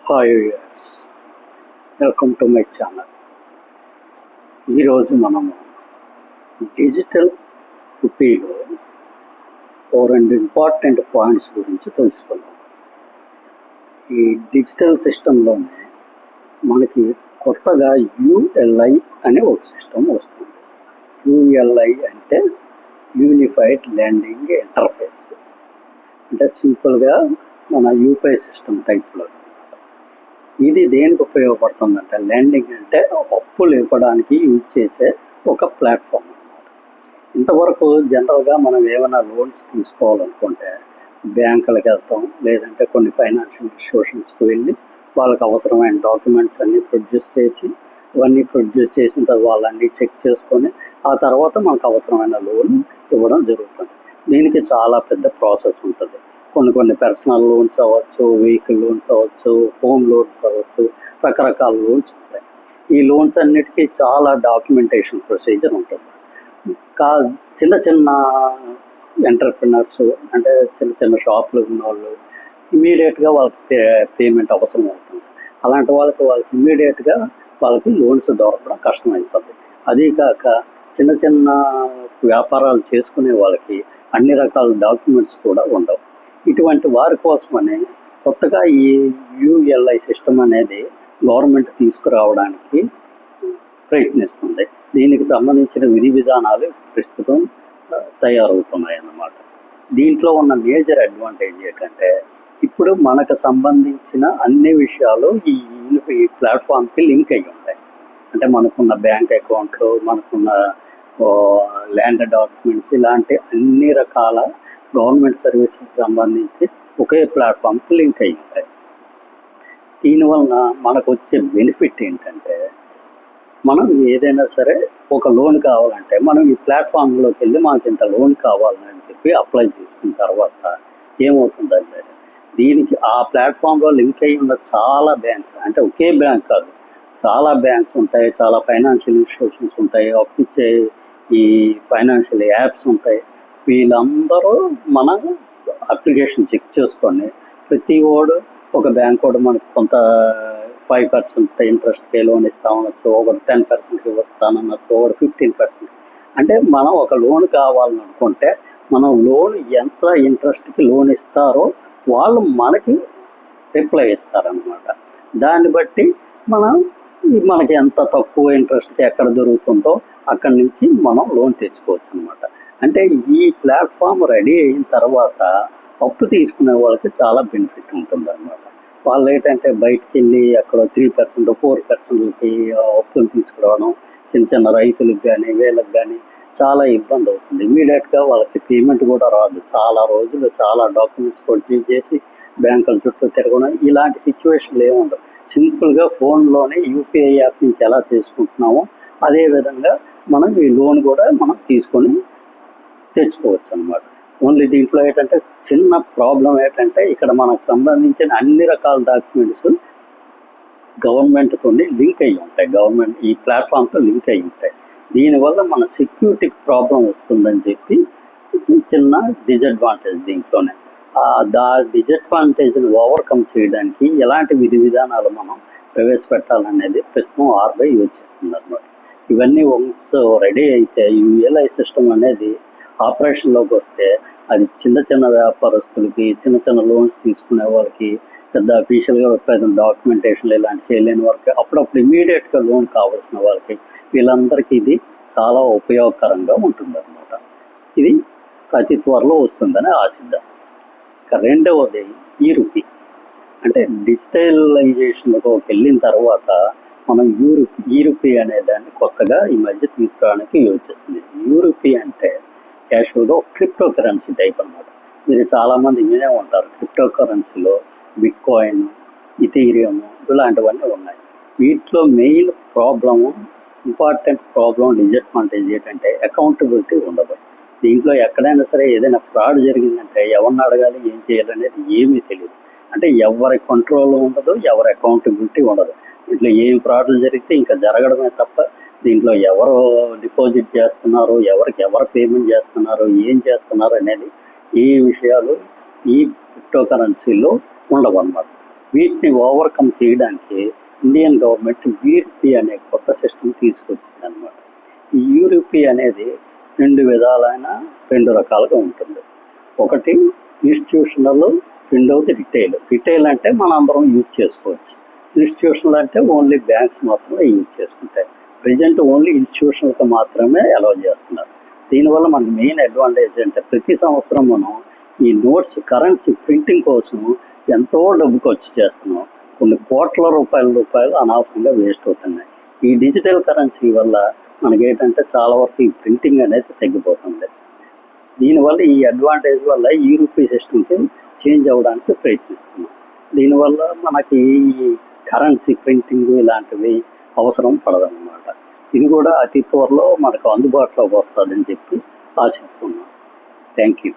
Hi viewers, welcome to my channel. ఈరోజు మనము digital రూపీలో ఓ రెండు ఇంపార్టెంట్ పాయింట్స్ గురించి తెలుసుకుందాం. ఈ డిజిటల్ సిస్టంలోనే మనకి కొత్తగా యుఎల్ఐ అనే ఒక సిస్టమ్ వస్తుంది. యుఎల్ఐ అంటే యూనిఫైడ్ లెండింగ్ ఇంటర్ఫేస్, అంటే సింపుల్గా మన యూపీఐ సిస్టమ్ టైప్లో. ఇది దేనికి ఉపయోగపడుతుందంటే, లెండింగ్ అంటే అప్పులు ఇవ్వడానికి యూజ్ చేసే ఒక ప్లాట్ఫామ్ అన్నమాట. ఇంతవరకు జనరల్గా మనం ఏమైనా లోన్స్ తీసుకోవాలనుకుంటే బ్యాంకులకు వెళ్తాం, లేదంటే కొన్ని ఫైనాన్షియల్ ఇన్స్టిట్యూషన్స్కి వెళ్ళి వాళ్ళకి అవసరమైన డాక్యుమెంట్స్ అన్నీ ప్రొడ్యూస్ చేసి, ఇవన్నీ ప్రొడ్యూస్ చేసిన తర్వాత వాళ్ళన్నీ చెక్ చేసుకొని ఆ తర్వాత మనకు అవసరమైన లోన్ ఇవ్వడం జరుగుతుంది. దీనికి చాలా పెద్ద ప్రాసెస్ ఉంటుంది. కొన్ని పర్సనల్ లోన్స్ అవ్వచ్చు, వెహికల్ లోన్స్ అవ్వచ్చు, హోమ్ లోన్స్ అవ్వచ్చు, రకరకాల లోన్స్ ఉంటాయి. ఈ లోన్స్ అన్నిటికీ చాలా డాక్యుమెంటేషన్ ప్రొసీజర్ ఉంటుంది. చిన్న చిన్న ఎంటర్ప్రినర్స్, అంటే చిన్న చిన్న షాపులు ఉన్న వాళ్ళు ఇమీడియట్గా వాళ్ళకి పేమెంట్ అవసరం అవుతుంది. అలాంటి వాళ్ళకి ఇమీడియట్గా వాళ్ళకి లోన్స్ దొరకడం కష్టమైపోతుంది. అదీ కాక చిన్న చిన్న వ్యాపారాలు చేసుకునే వాళ్ళకి అన్ని రకాల డాక్యుమెంట్స్ కూడా ఉండవు. ఇటువంటి వారి కోసమని కొత్తగా ఈ యుఎల్ఐ సిస్టమ్ అనేది గవర్నమెంట్ తీసుకురావడానికి ప్రయత్నిస్తుంది. దీనికి సంబంధించిన విధి విధానాలు ప్రస్తుతం తయారవుతున్నాయి అన్నమాట. దీంట్లో ఉన్న మేజర్ అడ్వాంటేజ్ ఏంటంటే, ఇప్పుడు మనకు సంబంధించిన అన్ని విషయాలు ఈ ప్లాట్ఫామ్కి లింక్ అయ్యి ఉంటాయి. అంటే మనకున్న బ్యాంక్ అకౌంట్లు, మనకున్న ల్యాండ్ డాక్యుమెంట్స్, ఇలాంటి అన్ని రకాల గవర్నమెంట్ సర్వీస్కి సంబంధించి ఒకే ప్లాట్ఫామ్కి లింక్ అయి ఉంటాయి. దీనివలన మనకు వచ్చే బెనిఫిట్ ఏంటంటే, మనం ఏదైనా సరే ఒక లోన్ కావాలంటే మనం ఈ ప్లాట్ఫామ్లోకి వెళ్ళి మాకు ఇంత లోన్ కావాలని చెప్పి అప్లై చేసుకున్న తర్వాత ఏమవుతుందంటే, దీనికి ఆ ప్లాట్ఫామ్లో లింక్ అయి ఉన్న చాలా బ్యాంక్స్, అంటే ఒకే బ్యాంక్ కాదు, చాలా బ్యాంక్స్ ఉంటాయి, చాలా ఫైనాన్షియల్ ఇన్స్టిట్యూషన్స్ ఉంటాయి, అప్పిచ్చే ఈ ఫైనాన్షియల్ యాప్స్ ఉంటాయి. వీళ్ళందరూ మన అప్లికేషన్ చెక్ చేసుకొని ప్రతి వాడు ఒక బ్యాంక్ వాడు మనకు కొంత 5% ఇంట్రెస్ట్కి లోన్ ఇస్తామనొచ్చు, ఒకటి 10%కి వస్తానన్నట్టు, ఒకటి 15%. అంటే మనం ఒక లోన్ కావాలనుకుంటే మనం లోన్ ఎంత ఇంట్రెస్ట్కి లోన్ ఇస్తారో వాళ్ళు మనకి రిప్లై ఇస్తారనమాట. దాన్ని బట్టి మనకి ఎంత తక్కువ ఇంట్రెస్ట్కి ఎక్కడ దొరుకుతుందో అక్కడి నుంచి మనం లోన్ తెచ్చుకోవచ్చు అనమాట. అంటే ఈ ప్లాట్ఫామ్ రెడీ అయిన తర్వాత అప్పు తీసుకునే వాళ్ళకి చాలా బెనిఫిట్ ఉంటుంది అనమాట. వాళ్ళు ఏంటంటే బయటికి వెళ్ళి అక్కడ 3%, 4%కి అప్పులు తీసుకురావడం చిన్న చిన్న రైతులకు కానీ వీళ్ళకి కానీ చాలా ఇబ్బంది అవుతుంది. ఇమీడియట్గా వాళ్ళకి పేమెంట్ కూడా రాదు. చాలా రోజులు చాలా డాక్యుమెంట్స్ ప్రొడ్యూస్ చేసి బ్యాంకుల చుట్టూ తిరగడం, ఇలాంటి సిచ్యువేషన్లు ఏముండవు. సింపుల్గా ఫోన్లోనే యూపీఐ యాప్ నుంచి ఎలా తీసుకుంటున్నామో అదేవిధంగా మనం ఈ లోన్ కూడా మనం తీసుకొని తెచ్చుకోవచ్చు అనమాట. ఓన్లీ దీంట్లో ఏంటంటే చిన్న ప్రాబ్లం ఏంటంటే, ఇక్కడ మనకు సంబంధించిన అన్ని రకాల డాక్యుమెంట్స్ గవర్నమెంట్తో లింక్ అయ్యి ఉంటాయి, గవర్నమెంట్ ఈ ప్లాట్ఫామ్తో లింక్ అయ్యి ఉంటాయి. దీనివల్ల మన సెక్యూరిటీకి ప్రాబ్లం వస్తుందని చెప్పి చిన్న డిజడ్వాంటేజ్ దీంట్లోనే. డిజడ్వాంటేజ్ని ఓవర్కమ్ చేయడానికి ఎలాంటి విధి విధానాలు మనం ప్రవేశపెట్టాలనేది ప్రస్తుతం ఆర్బీఐ యోచిస్తుంది అనమాట. ఇవన్నీ వన్స్ రెడీ అయితే యుఎల్ఐ సిస్టమ్ అనేది ఆపరేషన్లోకి వస్తే అది చిన్న చిన్న వ్యాపారస్తులకి, చిన్న చిన్న లోన్స్ తీసుకునే వాళ్ళకి, పెద్ద అఫీషియల్గా డాక్యుమెంటేషన్లు ఇలాంటి చేయలేని వాళ్ళకి, అప్పుడప్పుడు ఇమీడియట్గా లోన్ కావాల్సిన వాళ్ళకి, వీళ్ళందరికీ ఇది చాలా ఉపయోగకరంగా ఉంటుందన్నమాట. ఇది అతి త్వరలో వస్తుందని ఆశిద్దాం. ఇక రెండవది ఈ-రూపీ, అంటే డిజిటలైజేషన్లోకి వెళ్ళిన తర్వాత మనం ఈ-రూపీ అనే దాన్ని కొత్తగా ఈ మధ్య తీసుకురావడానికి యోచిస్తుంది. ఈ-రూపీ అంటే క్యాషువల్గా ఒక క్రిప్టో కరెన్సీ టైప్ అనమాట. మీరు చాలామంది వినే ఉంటారు, క్రిప్టో కరెన్సీలో బిట్ కాయిన్, ఇథీరియం ఇలాంటివన్నీ ఉన్నాయి. వీటిలో మెయిన్ ఇంపార్టెంట్ ప్రాబ్లం, డిజడ్వాంటేజ్ ఏంటంటే అకౌంటబిలిటీ ఉండదు. దీంట్లో ఎక్కడైనా సరే ఏదైనా ఫ్రాడ్ జరిగిందంటే ఎవరిని అడగాలి, ఏం చేయాలనేది ఏమీ తెలియదు. అంటే ఎవరి కంట్రోల్ ఉండదు, ఎవరి అకౌంటబిలిటీ ఉండదు. దీంట్లో ఏం ఫ్రాడ్లు జరిగితే ఇంకా జరగడమే తప్ప దీంట్లో ఎవరు డిపాజిట్ చేస్తున్నారు, ఎవరు పేమెంట్ చేస్తున్నారు, ఏం చేస్తున్నారు అనేది ఈ విషయాలు ఈ క్రిప్టో కరెన్సీలో ఉండవు అన్నమాట. వీటిని ఓవర్కమ్ చేయడానికి ఇండియన్ గవర్నమెంట్ యూరపీ అనే కొత్త సిస్టమ్ తీసుకొచ్చింది అనమాట. ఈ యూరపీ అనేది రెండు రకాలుగా ఉంటుంది. ఒకటి ఇన్స్టిట్యూషనల్, రెండవది రిటైల్. రిటైల్ అంటే మన అందరం యూజ్ చేసుకోవచ్చు. ఇన్స్టిట్యూషనల్ అంటే ఓన్లీ బ్యాంక్స్ మాత్రమే యూజ్ చేసుకుంటాయి. ప్రజెంట్ ఓన్లీ ఇన్స్టిట్యూషనల్కి మాత్రమే అలౌ చేస్తున్నారు. దీనివల్ల మనకి మెయిన్ అడ్వాంటేజ్ అంటే ప్రతి సంవత్సరం మనం ఈ నోట్స్ కరెన్సీ ప్రింటింగ్ కోసం ఎంతో డబ్బు ఖర్చు చేస్తున్నాం. కొన్ని కోట్ల రూపాయలు అనవసరంగా వేస్ట్ అవుతున్నాయి. ఈ డిజిటల్ కరెన్సీ వల్ల మనకేంటంటే చాలా వరకు ఈ ప్రింటింగ్ అనేది తగ్గిపోతుంది. దీనివల్ల ఈ అడ్వాంటేజ్ వల్ల ఈ రూపీ సిస్టమ్కి చేంజ్ అవ్వడానికి ప్రయత్నిస్తున్నాం. దీనివల్ల మనకి ఈ కరెన్సీ ప్రింటింగ్ ఇలాంటివి అవసరం పడదన్నమాట. ఇది కూడా అతి త్వరలో మనకు అందుబాటులోకి వస్తుందని చెప్పి ఆశిస్తున్నాం. Thank you.